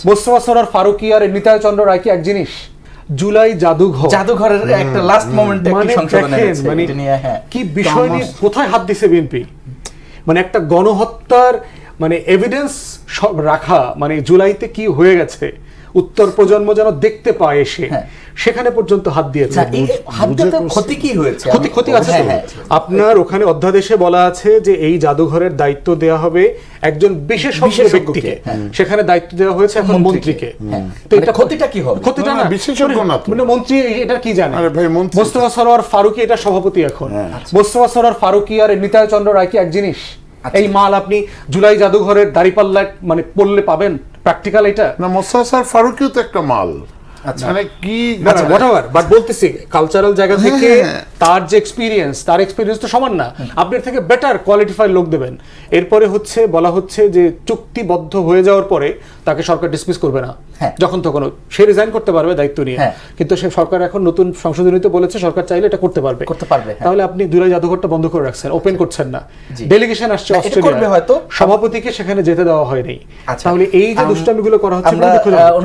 মোস্তফা সরোয়ার ফারুকী আর নিতাই চন্দ্র রায় কি এক জিনিস? জুলাই জাদুঘরের একটা লাস্ট মোমেন্টে একটি সংশোধন এনেছে এটা নিয়ে। হ্যাঁ, কি বিষয় নিয়ে কোথায় হাত দিছে বিএনপি? মানে একটা গণহত্যার মানে এভিডেন্স রাখা, মানে জুলাইতে কি হয়ে গেছে উত্তর প্রজন্ম যেন দেখতে পায় এসে, সেখানে পর্যন্ত হাত দিয়েছে। ক্ষতি কি হয়েছে? ক্ষতি আছে তো। আপনার ওখানে অধ্যাদেশে বলা আছে যে এই জাদুঘরের দায়িত্ব দেওয়া হবে একজন বিশেষজ্ঞ ব্যক্তিকে, সেখানে দায়িত্ব দেওয়া হয়েছে এখন মন্ত্রীকে। তো এটা ক্ষতিটা কি হবে? ক্ষতিটা না, বিশেষজ্ঞ না, মানে মন্ত্রী এটা কি জানে? মোস্তফা সরোয়ার ফারুকী এটা সভাপতি এখন। মোস্তফা সরোয়ার ফারুকী আর নিতাই চন্দ্র রায় কি এক জিনিস? এই মাল আপনি জুলাই জাদুঘরের দাঁড়িপাল্লা মানে পড়লে পাবেন প্র্যাকটিক্যাল এটা না। মোস্তফা সরোয়ার ফারুকীও তো একটা মাল। মানে কি হোয়াটএভার, বাট বলতেছি কালচারাল জায়গা থেকে তার যে এক্সপিরিয়েন্স, তার এক্সপিরিয়েন্স তো সমান না। আপনার থেকে বেটার কোয়ালিটিফাইড লোক দেবেন। এরপরে বলা হচ্ছে যে চুক্তিবদ্ধ হয়ে যাওয়ার পরে তাকে সরকার ডিসমিস করবে না, যখন তখন সে রিজাইন করতে পারবে দায়িত্ব নিয়ে। কিন্তু সে সরকার এখন নতুন সংশোধনীতে বলেছে সরকার চাইলে এটা করতে পারবে। তাহলে আপনি জুলাই জাদুঘরটা বন্ধ করে রাখছেন, ওপেন করছেন না। ডেলিগেশন আসছে অস্ট্রেলিয়া, সভাপতিকে সেখানে যেতে দেওয়া হয়নি। তাহলে এই যে দুষ্টামিগুলো করা হচ্ছে